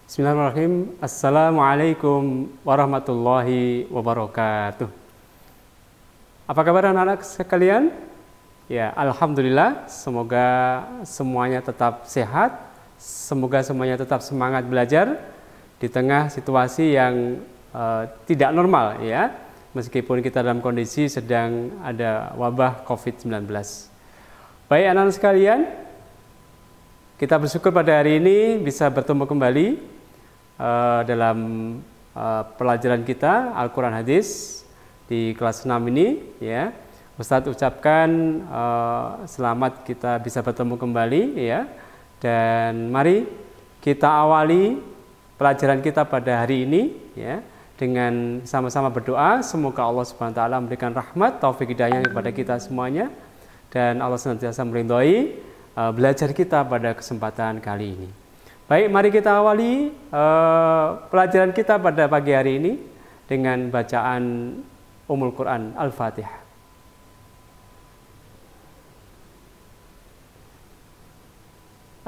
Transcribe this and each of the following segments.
Bismillahirrahmanirrahim. Assalamualaikum warahmatullahi wabarakatuh. Apa kabar anak-anak sekalian? Ya, alhamdulillah. Semoga semuanya tetap sehat. Semoga semuanya tetap semangat belajar di tengah situasi yang tidak normal, ya. Meskipun kita dalam kondisi sedang ada wabah COVID-19. Baik anak-anak sekalian, kita bersyukur pada hari ini bisa bertemu kembali dalam pelajaran kita Al-Quran Hadis di kelas 6 ini, ya. Ustadz ucapkan selamat kita bisa bertemu kembali, ya. Dan mari kita awali pelajaran kita pada hari ini, ya, dengan sama-sama berdoa semoga Allah Subhanahu wa taala memberikan rahmat, taufik, hidayah kepada kita semuanya, dan Allah senantiasa meridhoi belajar kita pada kesempatan kali ini. Baik, mari kita awali pelajaran kita pada pagi hari ini dengan bacaan Ummul Quran Al-Fatihah.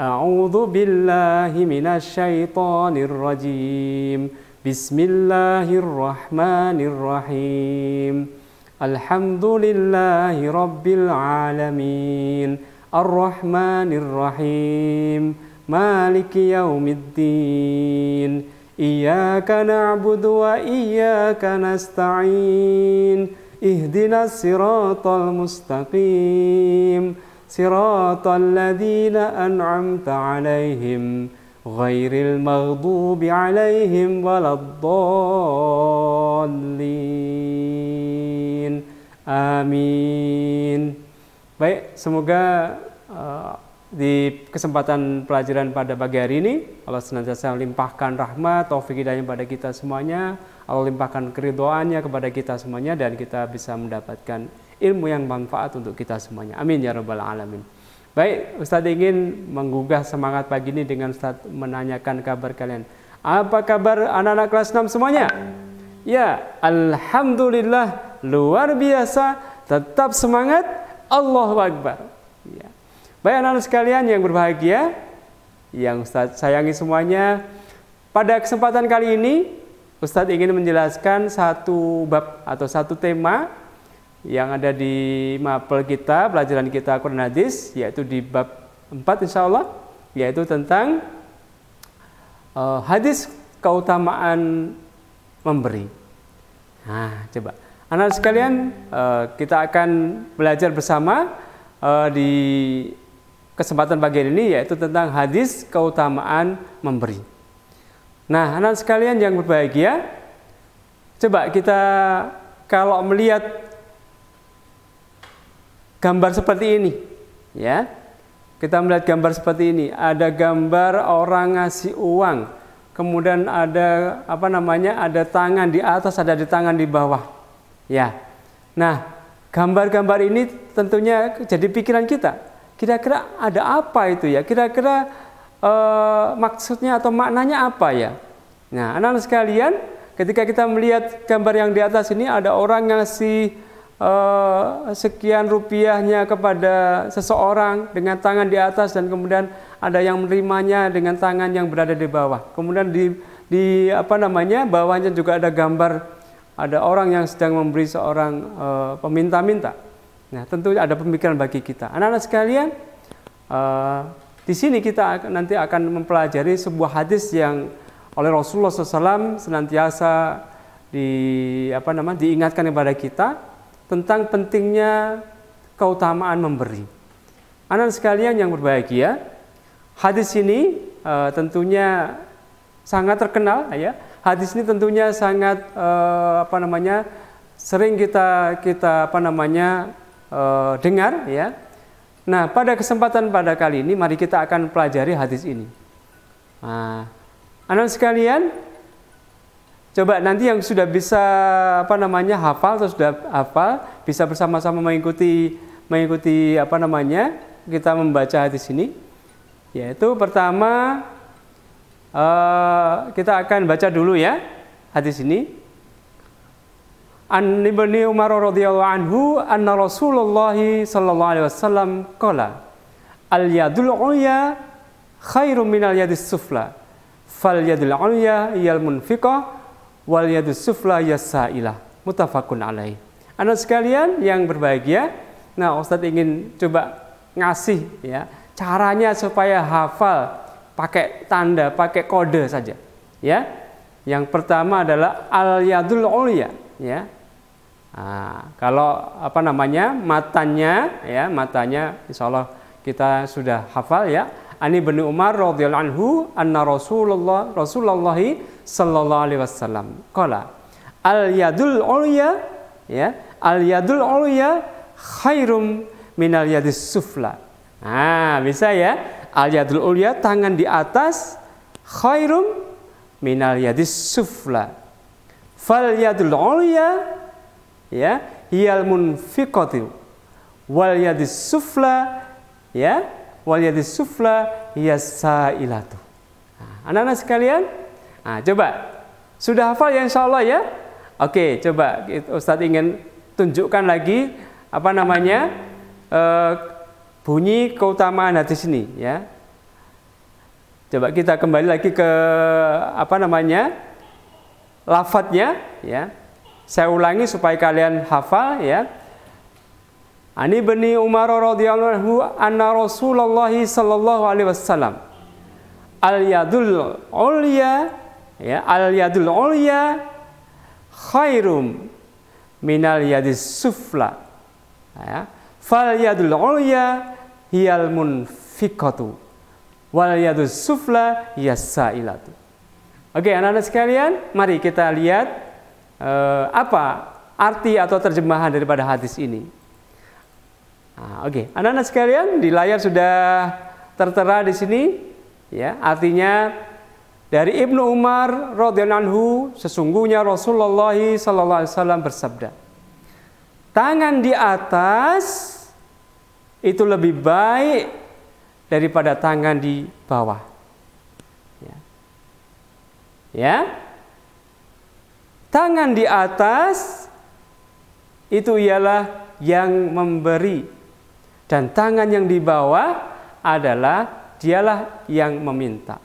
A'udzu billahi minasy syaithanir rajim. Bismillahirrahmanirrahim. Alhamdulillahi rabbil alamin. Ar-Rahmanir Rahim. Maliki yaumiddin. Iyyaka na'budu wa iyyaka nasta'in. Ihdinas siratal mustaqim. Siratal ladzina an'amta 'alaihim ghairil maghdubi 'alaihim waladdallin. Amin. Baik, semoga di kesempatan pelajaran pada pagi hari ini Allah senantiasa melimpahkan rahmat, taufik, hidayah pada kita semuanya. Allah limpahkan keridhoannya kepada kita semuanya dan kita bisa mendapatkan ilmu yang manfaat untuk kita semuanya. Amin ya rabbal alamin. Baik, Ustadz ingin menggugah semangat pagi ini dengan Ustadz menanyakan kabar kalian. Apa kabar anak-anak kelas 6 semuanya? Ya, alhamdulillah, luar biasa, tetap semangat, Allahu Akbar. Ya. Baik anak-anak sekalian yang berbahagia, yang Ustadz sayangi semuanya, pada kesempatan kali ini Ustadz ingin menjelaskan satu bab atau satu tema yang ada di mapel kita, pelajaran kita Al-Quran Hadis, yaitu di bab 4 insya Allah, yaitu tentang hadis keutamaan memberi. Nah, coba anak-anak sekalian, kita akan belajar bersama di kesempatan bagian ini, yaitu tentang hadis keutamaan memberi. Nah, anak sekalian yang berbahagia, coba kita kalau melihat gambar seperti ini, ya, kita melihat gambar seperti ini, ada gambar orang ngasih uang, kemudian ada ada tangan di atas, ada di tangan di bawah, ya. Nah, gambar-gambar ini tentunya jadi pikiran kita. Kira-kira ada apa itu ya? Kira-kira maksudnya atau maknanya apa ya? Nah, anak-anak sekalian, ketika kita melihat gambar yang di atas ini, ada orang ngasih sekian rupiahnya kepada seseorang dengan tangan di atas, dan kemudian ada yang menerimanya dengan tangan yang berada di bawah. Kemudian di bawahnya juga ada gambar, ada orang yang sedang memberi seorang peminta-minta. Nah, tentu ada pemikiran bagi kita. Anak-anak sekalian, di sini kita nanti akan mempelajari sebuah hadis yang oleh Rasulullah SAW senantiasa diingatkan kepada kita tentang pentingnya keutamaan memberi. Anak-anak sekalian yang berbahagia, hadis ini tentunya sangat terkenal, ya. Hadis ini tentunya sangat sering kita dengar, ya. Nah, pada kesempatan pada kali ini mari kita akan pelajari hadis ini. Nah, anak sekalian, coba nanti yang sudah bisa hafal atau sudah hafal bisa bersama-sama mengikuti kita membaca hadis ini. Yaitu pertama kita akan baca dulu, ya, hadis ini. An Ibnu Umar radhiyallahu anhu anna Rasulullah sallallahu alaihi wasallam qala al yadul ulya khairum minal yadis sufla fal yadul ulya yal munfiqah wal yadus sufla yasailah. Muttafaqun alaih. Anak sekalian yang berbahagia, nah Ustadz ingin coba ngasih ya caranya supaya hafal pakai tanda, pakai kode saja. Ya. Yang pertama adalah al yadul ulya ya. Nah, kalau apa namanya matanya ya, matanya insyaallah kita sudah hafal ya. Ani bin Umar radhiyallahu anhu anna Rasulullah sallallahu alaihi wasallam qala al yadul ulya ya, al yadul ulya khairum minal yadis sufla. Nah, bisa ya. Al yadul ulya, tangan di atas, khairum minal yadis sufla. Fal yadul ulya ya hiyal munfiqatu wal yadis sufla ya wal yadis sufla hiyas sailatu. Nah, anak-anak sekalian, nah, coba sudah hafal ya insyaallah ya. Oke, coba Ustadz ingin tunjukkan lagi apa namanya bunyi keutamaan hadis ini ya. Coba kita kembali lagi ke apa namanya lafadznya ya. Saya ulangi supaya kalian hafal ya. Ani bin Umar radhiyallahu anhu anna Rasulullah sallallahu alaihi wasallam al yadul ulya ya, al yadul ulya khairum minal yadis sufla ya. Fal yadul ulya hiyal munfiqatu wal yadus sufla hiyas sailatu. Oke, anak-anak sekalian, mari kita lihat apa arti atau terjemahan daripada hadis ini. Nah, oke, anak-anak sekalian, di layar sudah tertera di sini ya, artinya dari Ibnu Umar radhiyallahu anhu, sesungguhnya Rasulullah sallallahu alaihi wasallam bersabda, tangan di atas itu lebih baik daripada tangan di bawah. Ya. Ya. Tangan di atas itu ialah yang memberi, dan tangan yang di bawah adalah dialah yang meminta.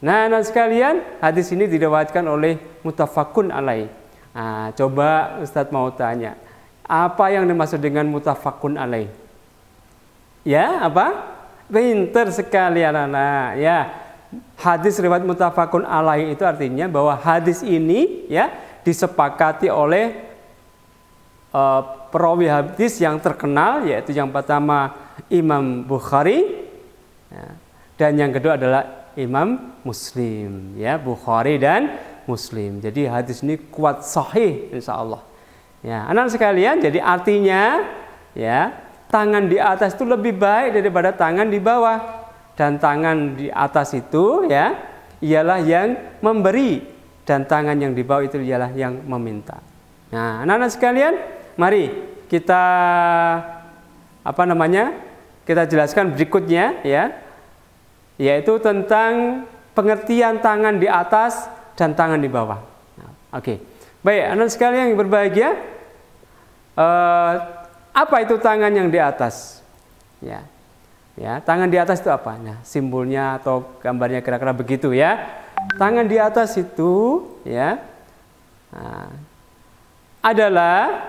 Nah, anak sekalian, hadis ini diriwayatkan oleh muttafaqun alaih. Nah, coba Ustadz mau tanya, apa yang dimaksud dengan muttafaqun alaih? Ya, apa? Pinter sekali anak-anak. Ya, hadis riwayat muttafaqun alaih itu artinya bahwa hadis ini ya disepakati oleh perawi hadis yang terkenal, yaitu yang pertama Imam Bukhari ya, dan yang kedua adalah Imam Muslim ya, Bukhari dan Muslim. Jadi hadis ini kuat sahih insyaallah. Ya, anak sekalian, jadi artinya ya, tangan di atas itu lebih baik daripada tangan di bawah, dan tangan di atas itu ya ialah yang memberi, dan tangan yang di bawah itu ialah yang meminta. Nah, anak-anak sekalian, mari kita apa namanya? Kita jelaskan berikutnya ya, yaitu tentang pengertian tangan di atas dan tangan di bawah. Nah, oke. Baik, anak sekalian yang berbahagia, apa itu tangan yang di atas? Ya. Ya, tangan di atas itu apa? Nah, simbolnya atau gambarnya kira-kira begitu ya. Tangan di atas itu ya, nah, adalah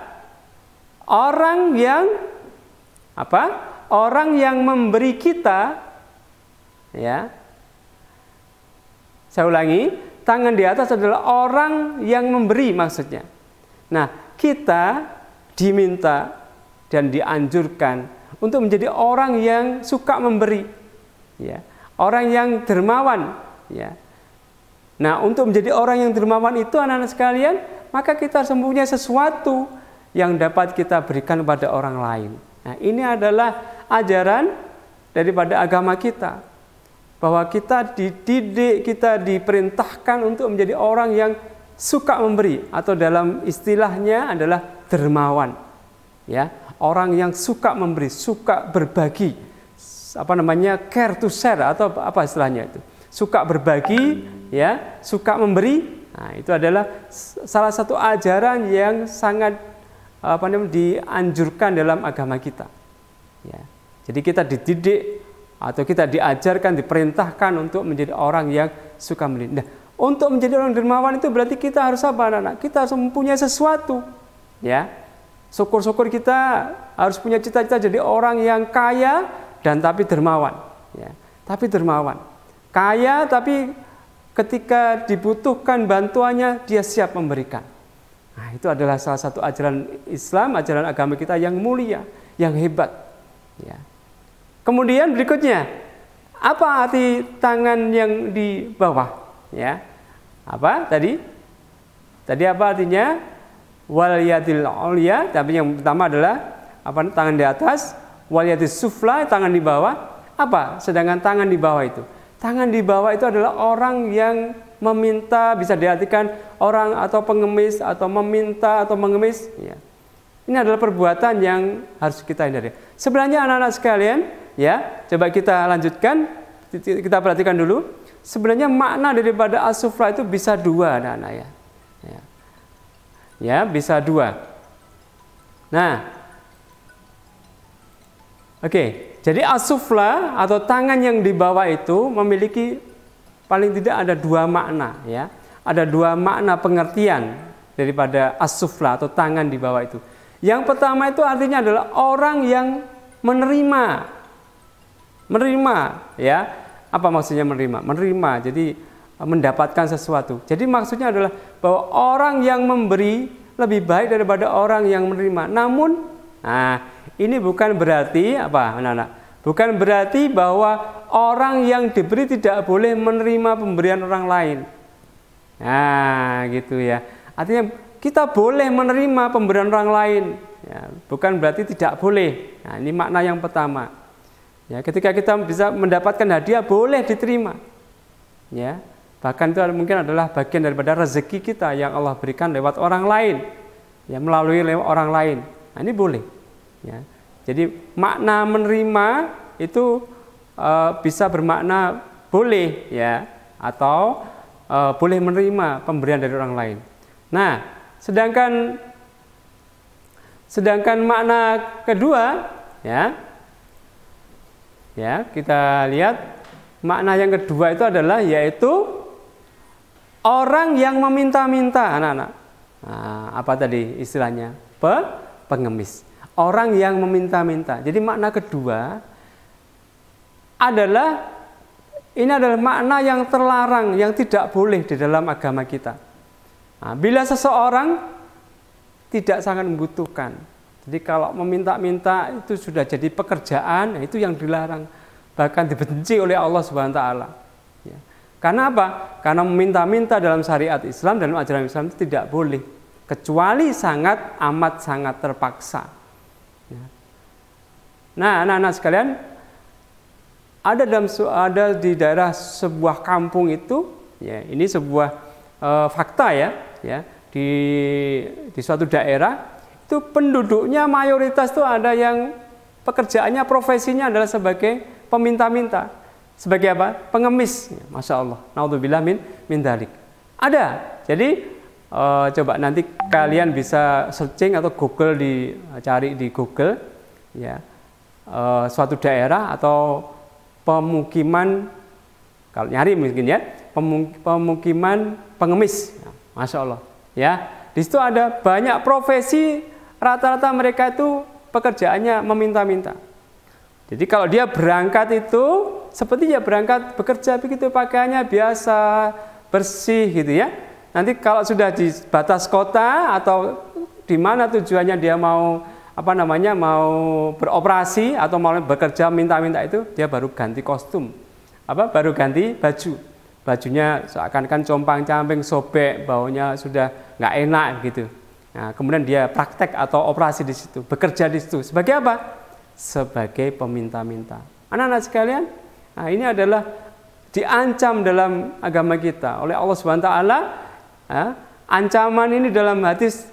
orang yang apa? Orang yang memberi kita ya. Saya ulangi, tangan di atas adalah orang yang memberi maksudnya. Nah, kita diminta dan dianjurkan untuk menjadi orang yang suka memberi, ya, orang yang dermawan, ya. Nah, untuk menjadi orang yang dermawan itu anak-anak sekalian, maka kita harus mempunyai sesuatu yang dapat kita berikan kepada orang lain. Nah, ini adalah ajaran daripada agama kita, bahwa kita dididik, kita diperintahkan untuk menjadi orang yang suka memberi, atau dalam istilahnya adalah dermawan, ya, orang yang suka memberi, suka berbagi, apa namanya, care to share, atau apa istilahnya itu, suka berbagi, ya, suka memberi. Nah, itu adalah salah satu ajaran yang sangat apa namanya dianjurkan dalam agama kita, ya. Jadi kita dididik atau kita diajarkan, diperintahkan untuk menjadi orang yang suka memberi. Nah, untuk menjadi orang dermawan itu berarti kita harus apa, anak-anak? Kita harus mempunyai sesuatu, ya. Syukur-syukur kita harus punya cita-cita jadi orang yang kaya dan tapi dermawan, ya. Tapi dermawan, kaya tapi ketika dibutuhkan bantuannya dia siap memberikan. Nah, itu adalah salah satu ajaran Islam, ajaran agama kita yang mulia, yang hebat, ya. Kemudian berikutnya, apa arti tangan yang di bawah? Ya, apa tadi? Tadi apa artinya? Wal yadil ulya, tapi yang pertama adalah apa? Tangan di atas. Wal yadis sufla, tangan di bawah. Apa? Sedangkan tangan di bawah itu, tangan di bawah itu adalah orang yang meminta, bisa diartikan orang atau pengemis atau meminta atau mengemis. Ya. Ini adalah perbuatan yang harus kita hindari. Sebenarnya anak-anak sekalian, ya, coba kita lanjutkan, kita perhatikan dulu. Sebenarnya makna daripada as-sufla itu bisa dua, anak-anak, ya. Ya, bisa dua. Nah, oke. Jadi as-sufla atau tangan yang di bawah itu memiliki paling tidak ada dua makna, ya. Ada dua makna pengertian daripada as-sufla atau tangan di bawah itu. Yang pertama itu artinya adalah orang yang menerima, ya. Apa maksudnya menerima? Menerima, jadi mendapatkan sesuatu. Jadi maksudnya adalah bahwa orang yang memberi lebih baik daripada orang yang menerima. Namun, nah, ini bukan berarti apa, anak-anak? Bukan berarti bahwa orang yang diberi tidak boleh menerima pemberian orang lain. Nah, gitu ya. Artinya kita boleh menerima pemberian orang lain. Ya, bukan berarti tidak boleh. Nah, ini makna yang pertama. Ya, ketika kita bisa mendapatkan hadiah boleh diterima, ya, bahkan itu mungkin adalah bagian daripada rezeki kita yang Allah berikan lewat orang lain, ya, melalui lewat orang lain. Nah, ini boleh, ya. Jadi makna menerima itu bisa bermakna boleh, ya, atau boleh menerima pemberian dari orang lain. Nah, sedangkan makna kedua, ya, kita lihat makna yang kedua itu adalah yaitu orang yang meminta-minta, anak-anak. Nah, apa tadi istilahnya? Pengemis. Orang yang meminta-minta. Jadi makna kedua adalah ini adalah makna yang terlarang, yang tidak boleh di dalam agama kita. Nah, bila seseorang tidak sangat membutuhkan, jadi kalau meminta-minta itu sudah jadi pekerjaan, itu yang dilarang, bahkan dibenci oleh Allah Subhanahu wa taala. Ya. Karena apa? Karena meminta-minta dalam syariat Islam, dalam ajaran Islam itu tidak boleh, kecuali sangat amat sangat terpaksa. Ya. Nah, anak-anak sekalian, ada di daerah sebuah kampung itu, ya, ini sebuah fakta, ya, di suatu daerah. Itu penduduknya mayoritas itu ada yang pekerjaannya, profesinya adalah sebagai peminta-minta. Sebagai apa? Pengemis. Masya Allah. Naudzubillah min dalik. Ada. Jadi coba nanti kalian bisa searching atau Google, cari di Google, ya, suatu daerah atau pemukiman, kalau nyari mungkin, ya, pemukiman pengemis. Masya Allah. Ya, di situ ada banyak profesi. Rata-rata mereka itu pekerjaannya meminta-minta. Jadi kalau dia berangkat itu seperti dia berangkat bekerja begitu, pakaiannya biasa, bersih gitu, ya. Nanti kalau sudah di batas kota atau di mana tujuannya dia mau mau beroperasi atau mau bekerja minta-minta itu, dia baru ganti kostum. Baru ganti baju. Bajunya seakan-akan compang-camping, sobek, baunya sudah nggak enak gitu. Nah, kemudian dia praktek atau operasi di situ, bekerja di situ. Sebagai apa? Sebagai peminta-minta. Anak-anak sekalian, nah, ini adalah diancam dalam agama kita oleh Allah Subhanahu wa taala. Ancaman ini dalam hadis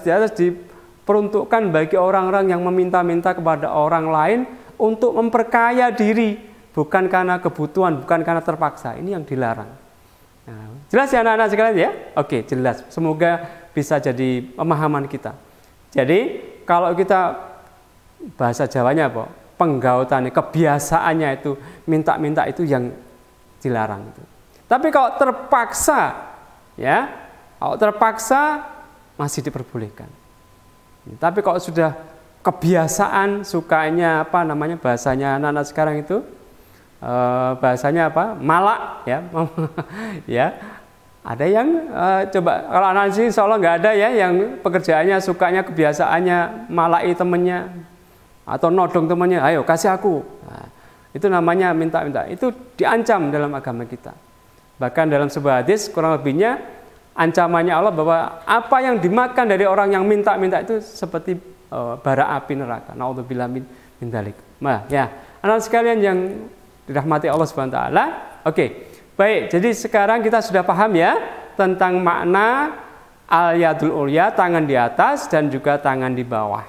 di atas diperuntukkan bagi orang-orang yang meminta-minta kepada orang lain untuk memperkaya diri, bukan karena kebutuhan, bukan karena terpaksa. Ini yang dilarang. Nah, jelas ya anak-anak sekalian, ya? Oke, jelas. Semoga bisa jadi pemahaman kita. Jadi kalau kita bahasa Jawanya apa? penggautannya, kebiasaannya itu minta-minta itu yang dilarang itu. Tapi kalau terpaksa, ya, kalau terpaksa masih diperbolehkan. Tapi kalau sudah kebiasaan, sukanya apa namanya bahasanya anak-anak sekarang itu, bahasanya apa? Malak, ya, ya. Ada yang coba kalau anak sini insya Allah nggak ada ya yang pekerjaannya sukanya kebiasaannya malai temennya atau nodong temennya, ayo kasih aku. Nah, itu namanya minta-minta. Itu diancam dalam agama kita. Bahkan dalam sebuah hadis kurang lebihnya ancamannya Allah bahwa apa yang dimakan dari orang yang minta-minta itu seperti bara api neraka. Naudzubillah min dzalik. Nah, ya, anak sekalian yang dirahmati Allah Subhanahu wa taala. Oke. Baik, jadi sekarang kita sudah paham ya tentang makna al-yadul ulya, tangan di atas dan juga tangan di bawah.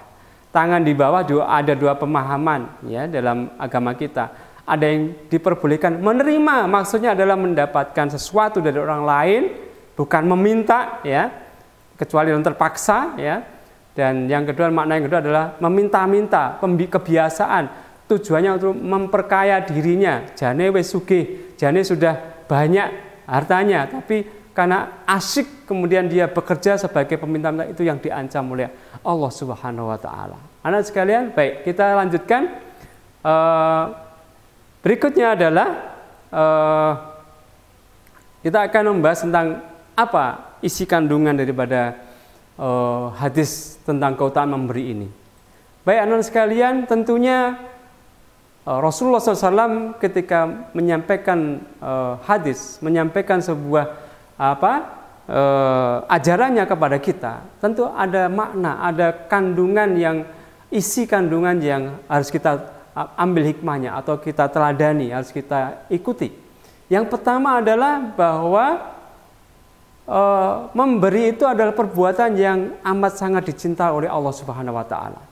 Tangan di bawah ada dua pemahaman ya dalam agama kita. Ada yang diperbolehkan menerima, maksudnya adalah mendapatkan sesuatu dari orang lain, bukan meminta ya, kecuali yang terpaksa ya. Dan yang kedua, makna yang kedua adalah meminta-minta, kebiasaan, tujuannya untuk memperkaya dirinya. Jane wis sugih, jane sudah banyak hartanya, tapi karena asyik kemudian dia bekerja sebagai peminta-minta, itu yang diancam oleh Allah Subhanahu wa taala. Anak sekalian, baik, kita lanjutkan. Berikutnya adalah kita akan membahas tentang apa isi kandungan daripada hadis tentang keutamaan memberi ini. Baik, anak sekalian, tentunya Rasulullah SAW ketika menyampaikan hadis, menyampaikan sebuah ajarannya kepada kita, tentu ada makna, ada kandungan yang isi kandungan yang harus kita ambil hikmahnya atau kita teladani, harus kita ikuti. Yang pertama adalah bahwa memberi itu adalah perbuatan yang amat sangat dicintai oleh Allah Subhanahu wa taala.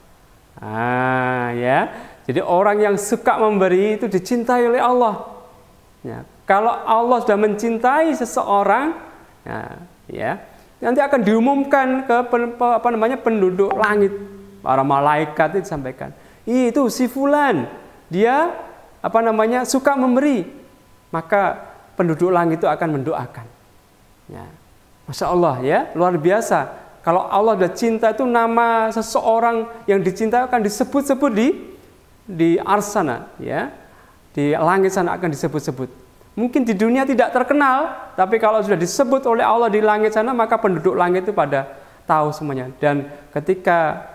Ya. Jadi orang yang suka memberi itu dicintai oleh Allah. Ya, kalau Allah sudah mencintai seseorang, ya, nanti akan diumumkan ke penduduk langit. Para malaikat itu disampaikan. Itu si fulan, dia suka memberi. Maka penduduk langit itu akan mendoakan. Ya. Masya Allah ya, luar biasa. Kalau Allah sudah cinta itu nama seseorang yang dicintai akan disebut-sebut di arsana ya, di langit sana akan disebut-sebut. Mungkin di dunia tidak terkenal, tapi kalau sudah disebut oleh Allah di langit sana, maka penduduk langit itu pada tahu semuanya. Dan ketika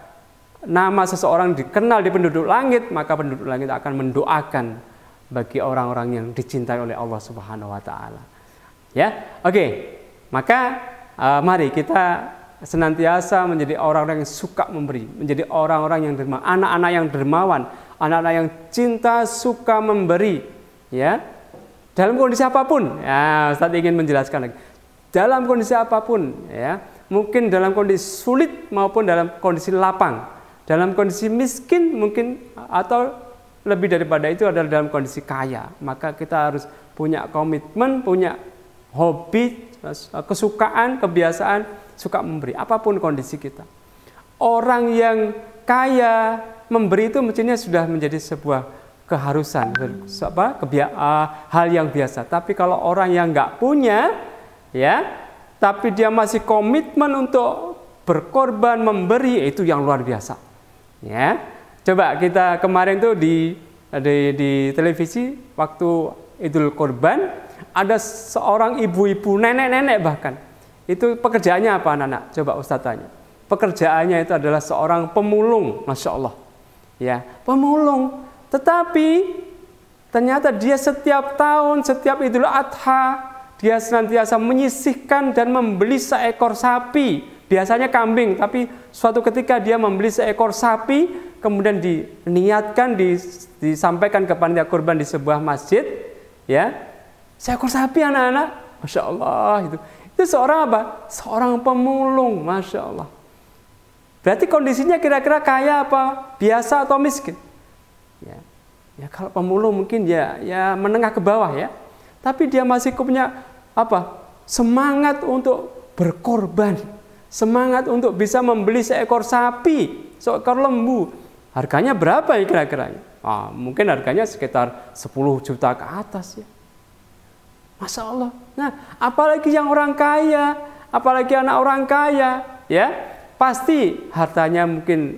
nama seseorang dikenal di penduduk langit, maka penduduk langit akan mendoakan bagi orang-orang yang dicintai oleh Allah Subhanahu wa taala. Ya. Oke. Maka mari kita senantiasa menjadi orang-orang yang suka memberi, menjadi orang-orang yang dermawan, anak-anak yang dermawan, anak-anak yang cinta, suka memberi, ya. Dalam kondisi apapun, ya, Ustaz ingin menjelaskan lagi. Dalam kondisi apapun, ya, mungkin dalam kondisi sulit maupun dalam kondisi lapang, dalam kondisi miskin mungkin atau lebih daripada itu adalah dalam kondisi kaya, maka kita harus punya komitmen, punya hobi, kesukaan, kebiasaan suka memberi, apapun kondisi kita. Orang yang kaya memberi itu mestinya sudah menjadi sebuah keharusan, hal yang biasa. Tapi kalau orang yang nggak punya, ya, tapi dia masih komitmen untuk berkorban memberi, itu yang luar biasa. Ya, coba kita kemarin tuh di televisi waktu Idul Kurban ada seorang ibu-ibu, nenek-nenek bahkan. Itu pekerjaannya apa anak-anak? Coba Ustaz tanya. Pekerjaannya itu adalah seorang pemulung, Masya Allah. Ya, pemulung. Tetapi ternyata dia setiap tahun, setiap Idul Adha, dia senantiasa menyisihkan dan membeli seekor sapi. Biasanya kambing, tapi suatu ketika dia membeli seekor sapi, kemudian diniatkan, disampaikan ke panitia kurban di sebuah masjid. Ya, seekor sapi anak-anak, Masya Allah itu. Itu seorang apa? Seorang pemulung, Masya Allah. Berarti kondisinya kira-kira kaya apa? Biasa atau miskin? Ya kalau pemulung mungkin ya menengah ke bawah ya. Tapi dia masih punya apa? Semangat untuk berkorban. Semangat untuk bisa membeli seekor sapi, seekor lembu. Harganya berapa ya kira-kira? mungkin harganya sekitar 10 juta ke atas ya. Masya Allah. Nah, apalagi yang orang kaya, apalagi anak orang kaya, ya, pasti hartanya mungkin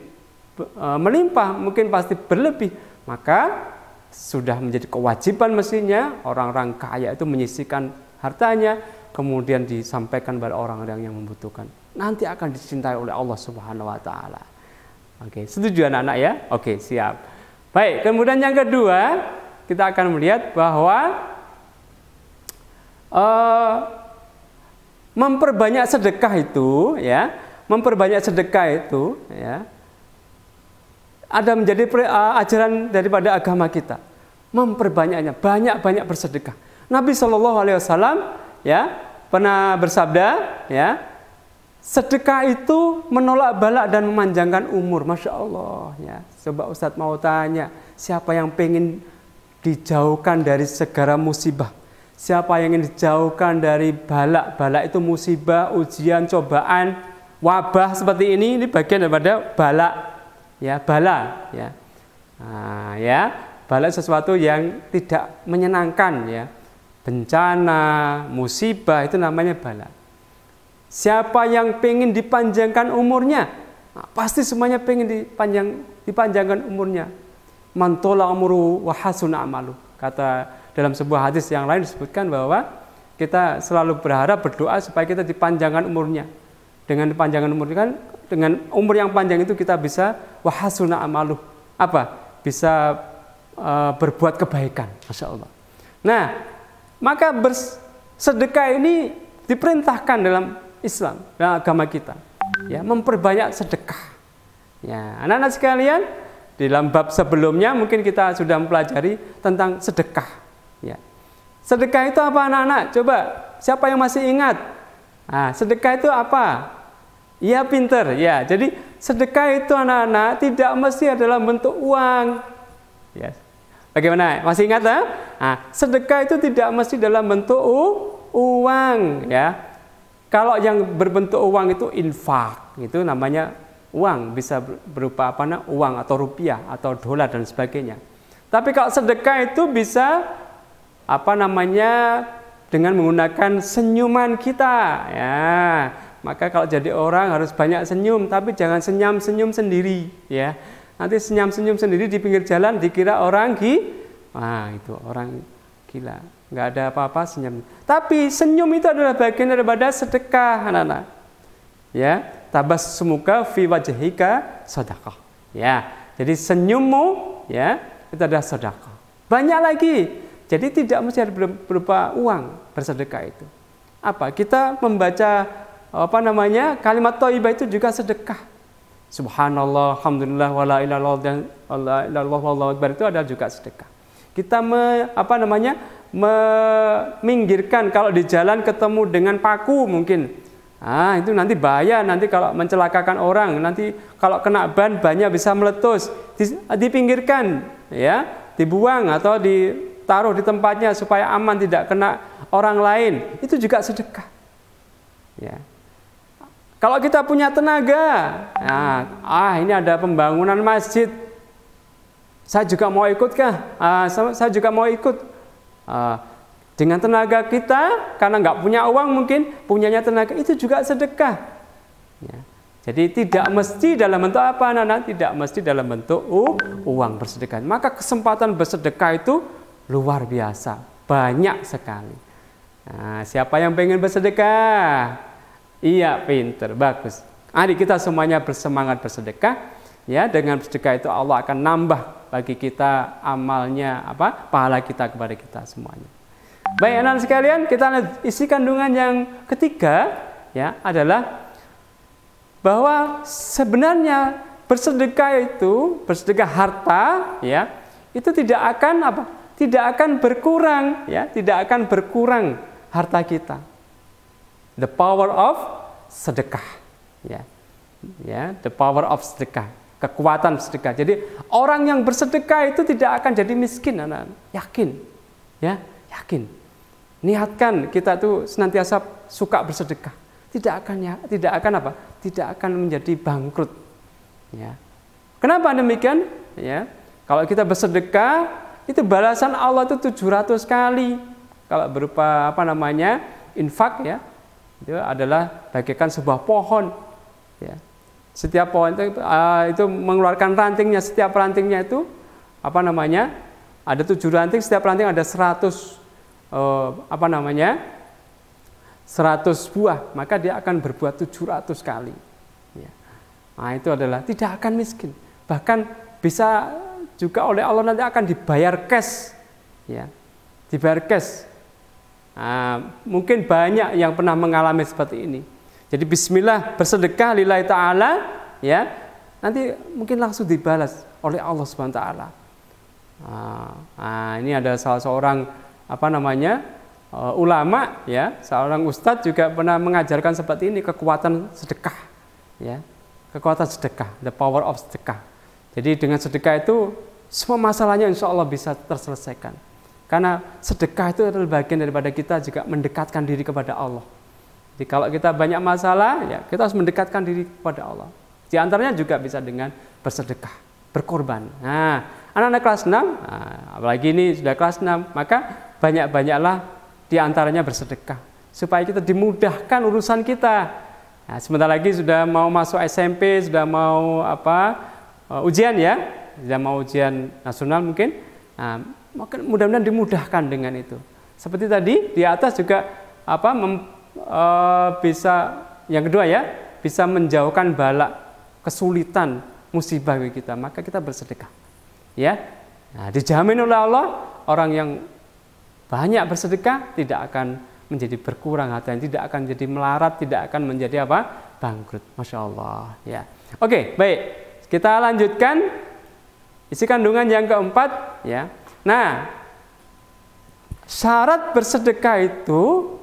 melimpah, mungkin pasti berlebih. Maka sudah menjadi kewajiban mestinya orang-orang kaya itu menyisihkan hartanya, kemudian disampaikan pada orang-orang yang membutuhkan. Nanti akan dicintai oleh Allah Subhanahu wa taala. Oke, setuju anak-anak ya? Oke, siap. Baik, kemudian yang kedua, kita akan melihat bahwa memperbanyak sedekah itu, ya, memperbanyak sedekah itu, ya, ada menjadi ajaran daripada agama kita. Memperbanyaknya, banyak-banyak bersedekah. Nabi Shallallahu Alaihi Wasallam, ya, pernah bersabda, ya, sedekah itu menolak bala dan memanjangkan umur. Masya Allah, ya. Coba Ustadz mau tanya, siapa yang pengen dijauhkan dari segala musibah? Siapa yang ingin dijauhkan dari bala? Bala itu musibah, ujian, cobaan, wabah seperti ini bagian daripada bala, ya, bala, ya. Nah, ya, bala sesuatu yang tidak menyenangkan, ya. Bencana, musibah itu namanya bala. Siapa yang pengen dipanjangkan umurnya? Nah, pasti semuanya pengen dipanjangkan umurnya. Man tola umuru wa hasuna amalu. Kata dalam sebuah hadis yang lain disebutkan bahwa kita selalu berharap, berdoa supaya kita dipanjangkan umurnya. Dengan dipanjangkan umurnya kan, dengan umur yang panjang itu kita bisa wa hasuna amalu. Apa? Bisa berbuat kebaikan. Masya Allah. Nah, maka bersedekah ini diperintahkan dalam Islam, dalam agama kita, ya, memperbanyak sedekah. Ya, anak-anak sekalian, di dalam bab sebelumnya mungkin kita sudah mempelajari tentang sedekah. Ya. Sedekah itu apa anak-anak? Coba, siapa yang masih ingat? Nah, sedekah itu apa? Iya, pinter. Ya, jadi sedekah itu anak-anak tidak mesti adalah bentuk uang. Ya. Bagaimana? Masih ingat? Nah, sedekah itu tidak mesti dalam bentuk uang, ya. Kalau yang berbentuk uang itu infak, itu namanya uang, bisa berupa uang atau rupiah atau dolar dan sebagainya. Tapi kalau sedekah itu bisa dengan menggunakan senyuman kita, ya. Maka kalau jadi orang harus banyak senyum, tapi jangan senyum sendiri, ya. Nanti senyum sendiri di pinggir jalan dikira orang itu orang gila. Nggak ada apa-apa senyum. Tapi senyum itu adalah bagian daripada sedekah, anak-anak. Ya, tabassumuka fi wajhika sedekah. Ya, jadi senyummu, ya, itu adalah sedekah. Banyak lagi. Jadi tidak mesti berupa uang bersedekah itu. Apa? Kita membaca kalimat thayyibah itu juga sedekah. Subhanallah, alhamdulillah, wala ilaha illallah, wallahu akbar itu adalah juga sedekah. Kita meminggirkan kalau di jalan ketemu dengan paku mungkin. Itu nanti bahaya, nanti kalau mencelakakan orang, nanti kalau kena bannya bisa meletus. Dipinggirkan, ya, dibuang atau ditaruh di tempatnya supaya aman, tidak kena orang lain. Itu juga sedekah. Ya. Kalau kita punya tenaga, ini ada pembangunan masjid, saya juga mau ikut kah? Saya juga mau ikut. Dengan tenaga kita, karena nggak punya uang mungkin, punyanya tenaga, itu juga sedekah. Ya. Jadi tidak mesti dalam bentuk apa, anak-anak? Tidak mesti dalam bentuk uang bersedekah. Maka kesempatan bersedekah itu luar biasa, banyak sekali. Nah, siapa yang pengen bersedekah? Iya, pinter, bagus. Adik kita semuanya bersemangat bersedekah. Ya, dengan bersedekah itu Allah akan nambah bagi kita amalnya, pahala kita kepada kita semuanya. Baik, anak sekalian, kita lihat isi kandungan yang ketiga, ya, adalah bahwa sebenarnya bersedekah harta, ya, itu tidak akan berkurang, ya, tidak akan berkurang harta kita. The power of sedekah, ya, the power of sedekah, kekuatan sedekah. Jadi orang yang bersedekah itu tidak akan jadi miskin, anak-anak. Yakin, ya, yakin. Niatkan kita tuh senantiasa suka bersedekah. Tidak akan menjadi bangkrut. Ya. Kenapa demikian? Ya. Kalau kita bersedekah, itu balasan Allah itu 700 kali. Kalau berupa infak ya, itu adalah bagaikan sebuah pohon. Ya. Setiap pohon itu mengeluarkan rantingnya. Setiap rantingnya itu ada 7 ranting. Setiap ranting ada 100 buah. Maka dia akan berbuat 700 kali. Ya. Nah, itu adalah tidak akan miskin. Bahkan bisa juga oleh Allah nanti akan dibayar cash. Ya. Dibayar cash. Nah, mungkin banyak yang pernah mengalami seperti ini. Jadi bismillah bersedekah lillahi ta'ala, ya, nanti mungkin langsung dibalas oleh Allah Subhanahu wa taala. Ini ada salah seorang ulama, ya, seorang ustadz juga pernah mengajarkan seperti ini, kekuatan sedekah, ya, kekuatan sedekah, the power of sedekah. Jadi dengan sedekah itu semua masalahnya insya Allah bisa terselesaikan. Karena sedekah itu adalah bagian daripada kita juga mendekatkan diri kepada Allah. Jadi kalau kita banyak masalah, ya kita harus mendekatkan diri kepada Allah. Di antaranya juga bisa dengan bersedekah, berkorban. Nah, anak-anak kelas 6, apalagi ini sudah kelas 6, maka banyak-banyaklah di antaranya bersedekah. Supaya kita dimudahkan urusan kita. Nah, sebentar lagi sudah mau masuk SMP, sudah mau ujian ya, sudah mau ujian nasional mungkin. Nah, mudah-mudahan dimudahkan dengan itu. Seperti tadi di atas juga bisa yang kedua ya, bisa menjauhkan bala, kesulitan, musibah bagi kita, maka kita bersedekah. Ya. Nah, dijamin oleh Allah orang yang banyak bersedekah tidak akan menjadi berkurang hartanya, tidak akan jadi melarat, tidak akan menjadi bangkrut. Masya Allah. Ya. Oke, baik. Kita lanjutkan isi kandungan yang keempat ya. Nah, syarat bersedekah itu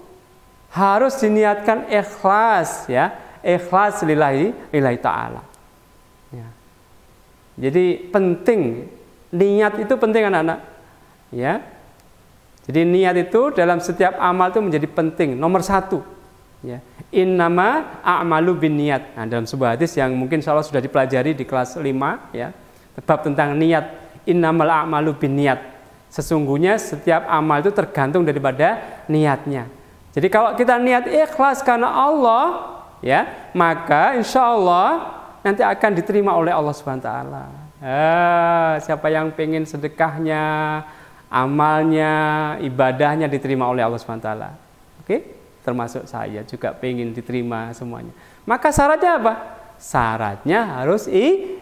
harus diniatkan ikhlas ya, ikhlas lillahi ta'ala. Ya. Jadi penting, niat itu penting anak-anak. Ya. Jadi niat itu dalam setiap amal itu menjadi penting, nomor 1. Ya. Innama a'malu binniyat. Nah, dalam sebuah hadis yang mungkin insyaallah sudah dipelajari di kelas 5 ya, bab tentang niat. Innamal a'malu binniyat. Sesungguhnya setiap amal itu tergantung daripada niatnya. Jadi kalau kita niat ikhlas karena Allah, ya, maka insya Allah nanti akan diterima oleh Allah Subhanahu wa taala. Siapa yang pengen sedekahnya, amalnya, ibadahnya diterima oleh Allah Subhanahu wa taala. Oke? Termasuk saya juga pengen diterima semuanya. Maka syaratnya apa? Syaratnya harus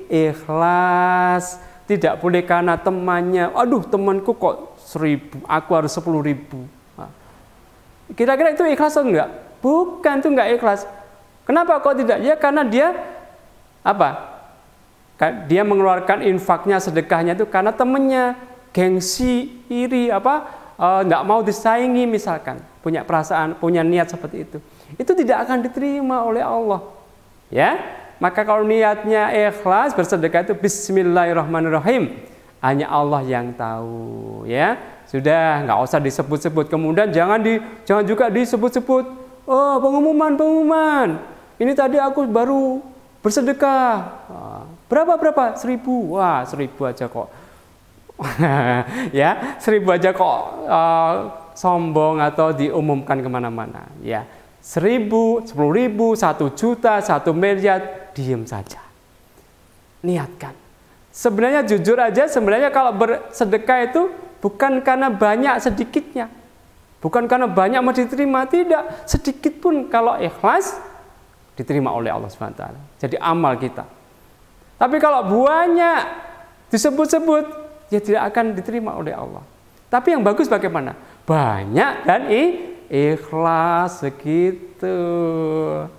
ikhlas. Tidak boleh karena temannya, aduh temanku kok 1000, aku harus 10.000. Kira-kira itu ikhlas atau enggak? Bukan, itu enggak ikhlas. Kenapa kok tidak? Ya karena dia dia mengeluarkan infaknya, sedekahnya itu karena temannya, gengsi, iri, enggak mau disaingi misalkan, punya perasaan, punya niat seperti itu. Itu tidak akan diterima oleh Allah. Ya. Maka kalau niatnya ikhlas, bersedekah itu bismillahirrahmanirrahim. Hanya Allah yang tahu, ya. Sudah, nggak usah disebut-sebut. Kemudian jangan juga disebut-sebut. Oh, pengumuman. Ini tadi aku baru bersedekah. Berapa? 1000. Wah, 1000 aja kok. Ya, 1000 aja kok sombong atau diumumkan kemana-mana. Ya, 1000, 10.000, 1 juta, 1 miliar, diam saja. Niatkan. Sebenarnya jujur aja, sebenarnya kalau bersedekah itu bukan karena banyak sedikitnya. Bukan karena banyak mau diterima, tidak. Sedikit pun kalau ikhlas diterima oleh Allah SWT. Jadi amal kita. Tapi kalau banyak disebut-sebut, ya tidak akan diterima oleh Allah. Tapi yang bagus bagaimana? Banyak dan ikhlas segitu.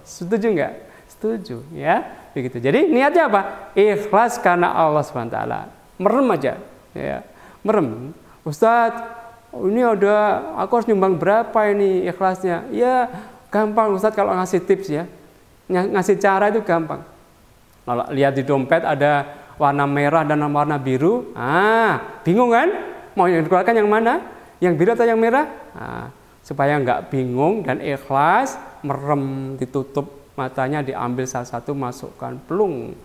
Setuju enggak? Setuju, ya. Begitu. Jadi niatnya apa? Ikhlas karena Allah SWT. Merem aja, ya. Merem. Ustadz, ini aku harus nyumbang berapa ini ikhlasnya? Ya, gampang Ustadz kalau ngasih tips ya. Ngasih cara itu gampang. Kalau lihat di dompet ada warna merah dan warna biru, bingung kan? Mau yang dikeluarkan yang mana? Yang biru atau yang merah? Supaya nggak bingung dan ikhlas, merem, ditutup matanya, diambil salah satu, masukkan, plung.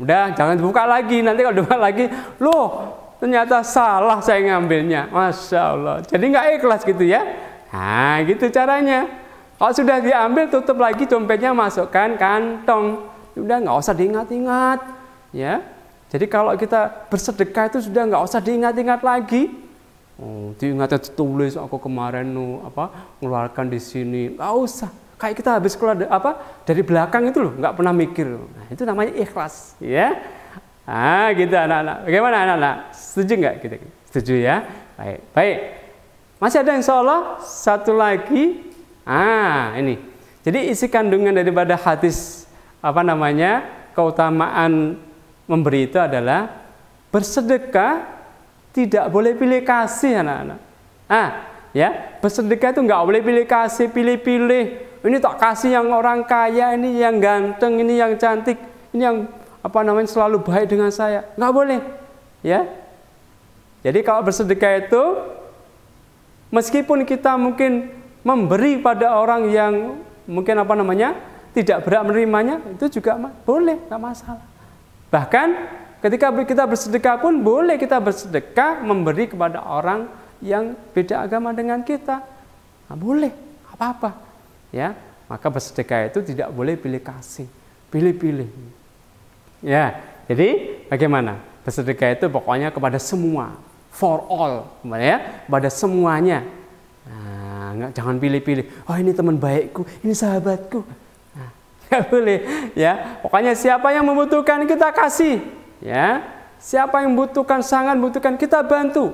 Udah, jangan dibuka lagi. Nanti kalau dibuka lagi, loh ternyata salah saya ngambilnya. Masya Allah. Jadi nggak ikhlas gitu ya. Nah, gitu caranya. Kalau sudah diambil, tutup lagi dompetnya, masukkan kantong. Udah nggak usah diingat-ingat. Ya. Jadi kalau kita bersedekah itu sudah nggak usah diingat-ingat lagi. Oh, diingatnya ditulis aku kemarin ngeluarkan di sini. Nggak usah. Kayak kita habis keluar dari belakang itu loh, nggak pernah mikir. Nah, itu namanya ikhlas, ya. Ah, gitu anak-anak. Bagaimana anak-anak? Setuju nggak? Gitu. Setuju ya? Baik. Masih ada insya Allah satu lagi. Ini. Jadi isi kandungan daripada hadis keutamaan memberi itu adalah bersedekah tidak boleh pilih kasih anak-anak. Ya, bersedekah itu nggak boleh pilih kasih, pilih-pilih. Ini tak kasih yang orang kaya, ini yang ganteng, ini yang cantik, ini yang selalu baik dengan saya. Nggak boleh, ya. Jadi kalau bersedekah itu, meskipun kita mungkin memberi pada orang yang mungkin tidak berhak menerimanya, itu juga boleh, nggak masalah. Bahkan ketika kita bersedekah pun boleh kita bersedekah memberi kepada orang yang beda agama dengan kita. Nah, boleh, apa-apa. Ya, maka bersedekah itu tidak boleh pilih kasih, pilih-pilih. Ya, jadi bagaimana? Bersedekah itu pokoknya kepada semua, for all, ya, kepada semuanya. Nah, jangan pilih-pilih. Oh, ini teman baikku, ini sahabatku. Nah, nggak boleh, ya. Pokoknya siapa yang membutuhkan kita kasih, ya. Siapa yang membutuhkan, sangat membutuhkan, kita bantu.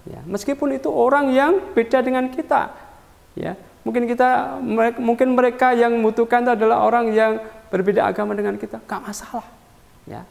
Ya, meskipun itu orang yang beda dengan kita, ya. Mungkin mereka yang membutuhkan itu adalah orang yang berbeda agama dengan kita, gak masalah, ya.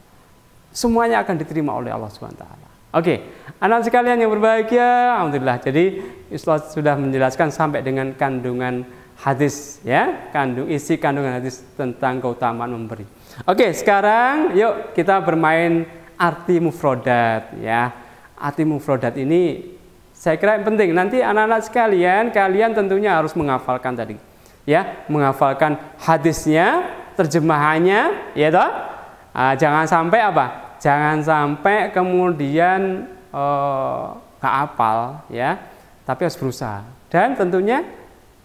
Semuanya akan diterima oleh Allah SWT. Oke, anak sekalian yang berbahagia, alhamdulillah. Jadi Ustaz sudah menjelaskan sampai dengan kandungan hadis, ya, isi kandungan hadis tentang keutamaan memberi. Oke, sekarang yuk kita bermain arti mufrodat, ya. Arti mufrodat ini saya kira yang penting. Nanti anak-anak sekalian, kalian tentunya harus menghafalkan tadi, ya, menghafalkan hadisnya, terjemahannya, ya toh. Jangan sampai Jangan sampai kemudian nggak hafal, ya. Tapi harus berusaha. Dan tentunya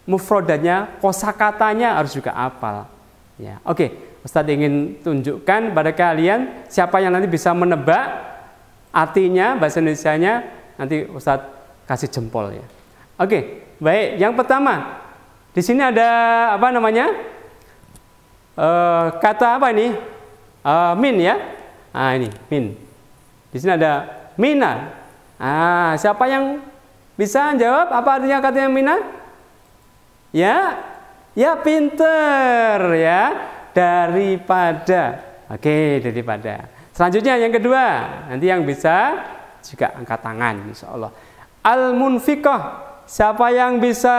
mufrodatnya, kosakatanya harus juga hafal. Ya, oke. Ustadz ingin tunjukkan pada kalian siapa yang nanti bisa menebak artinya bahasa Indonesianya, nanti Ustadz kasih jempol, ya. Oke, baik. Yang pertama, di sini ada kata apa ini? Min, ya. Ini min. Di sini ada mina. Siapa yang bisa jawab apa artinya katanya mina? Ya pinter, ya. Daripada. Oke, daripada. Selanjutnya yang kedua, nanti yang bisa juga angkat tangan, insya Allah. Al-munfiqah. Siapa yang bisa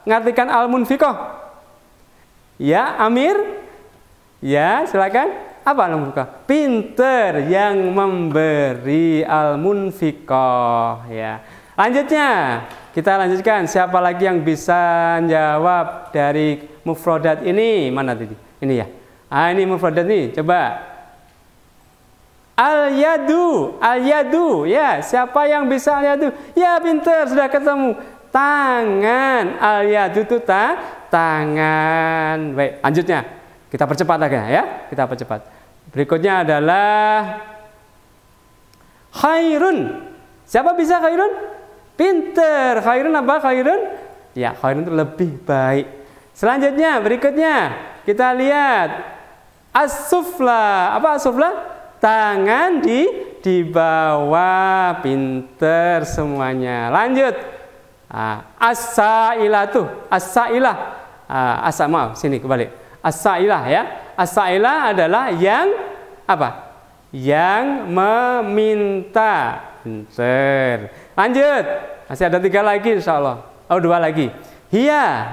ngartikan al-munfiqah? Ya, Amir? Ya, silakan. Apa al-munfiqah? Pinter yang memberi, al-munfiqah, ya. Lanjutnya, kita lanjutkan. Siapa lagi yang bisa jawab dari mufrodat ini? Mana tadi? Ini ya. Ini mufrodat nih, coba. Al-yadu, ya. Siapa yang bisa al-yadu? Ya, pinter, sudah ketemu. Tangan, al-yadu itu tangan. Baik, lanjutnya kita percepat lagi, ya. Kita percepat. Berikutnya adalah khairun. Siapa bisa khairun? Pinter. Khairun apa? Khairun? Ya, khairun itu lebih baik. Selanjutnya, berikutnya kita lihat as-sufla. Apa as-sufla? Tangan di bawah, pinter semuanya. Lanjut. As-sailah. Maaf, sini kembali. As-sailah, ya. As-sailah adalah yang apa? Yang meminta. Pinter. Lanjut. Masih ada 3 lagi insya Allah. 2 lagi. Hiya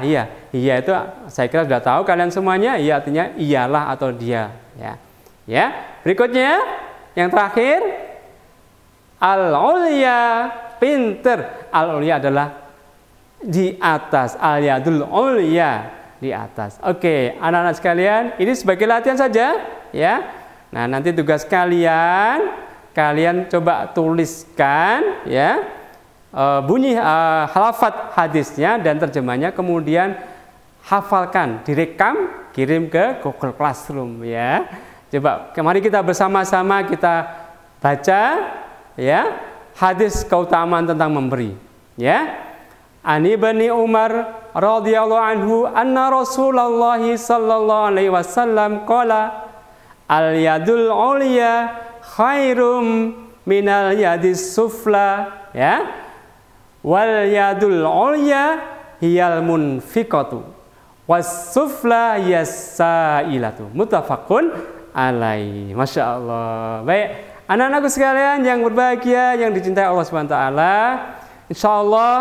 itu saya kira sudah tahu kalian semuanya. Hiya artinya iyalah atau dia, ya. Ya, berikutnya yang terakhir al-ulya, pinter. Al-ulya adalah di atas, al-yadul ulya, di atas. Oke, anak-anak sekalian, ini sebagai latihan saja, ya. Nah, nanti tugas kalian coba tuliskan ya bunyi lafaz hadisnya dan terjemahnya, kemudian hafalkan, direkam, kirim ke Google Classroom ya. Coba mari kita bersama-sama kita baca ya hadis keutamaan tentang memberi ya. Ani Ibni Umar radhiyallahu anhu anna Rasulullah sallallahu alaihi wasallam qala al yadul ulya khairum minal yadis sufla ya. Wal yadul ulya hiyal munfiqatu was sufla yasailatu. Muttafaqun alaihi. Masya Allah. Baik, anak-anakku sekalian yang berbahagia, yang dicintai Allah Subhanahu wa taala. Insyaallah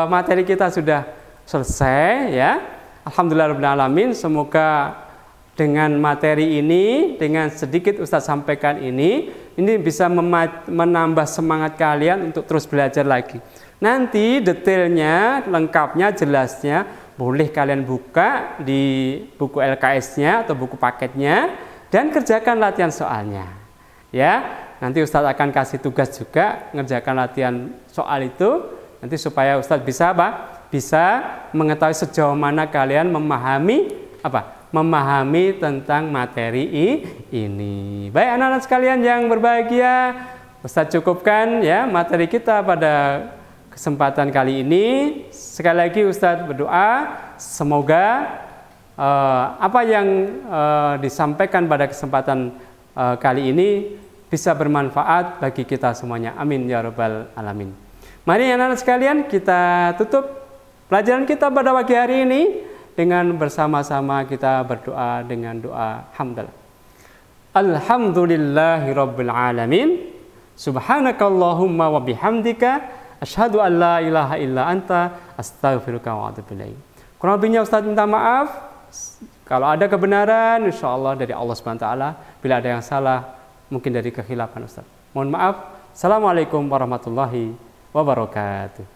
materi kita sudah selesai ya. Alhamdulillahirabbil alamin. Semoga dengan materi ini, dengan sedikit Ustaz sampaikan ini bisa menambah semangat kalian untuk terus belajar lagi. Nanti detailnya, lengkapnya, jelasnya boleh kalian buka di buku LKS-nya atau buku paketnya dan kerjakan latihan soalnya. Ya. Nanti Ustadz akan kasih tugas juga ngerjakan latihan soal itu nanti supaya Ustadz bisa bisa mengetahui sejauh mana kalian memahami tentang materi ini. Baik anak-anak sekalian yang berbahagia, Ustadz cukupkan ya materi kita pada kesempatan kali ini. Sekali lagi Ustadz berdoa semoga apa yang disampaikan pada kesempatan kali ini bisa bermanfaat bagi kita semuanya. Amin ya rabbal alamin. Mari anak-anak sekalian kita tutup pelajaran kita pada pagi hari ini dengan bersama-sama kita berdoa dengan doa hamdalah. Alhamdulillahirabbil alamin. Subhanakallahumma wa bihamdika asyhadu an la ilaha illa anta astaghfiruka wa atubu ilaik. Kurang lebihnya Ustaz minta maaf. Kalau ada kebenaran insyaallah dari Allah Subhanahu wa taala, bila ada yang salah mungkin dari kekhilafan Ustaz. Mohon maaf. Assalamualaikum warahmatullahi wabarakatuh.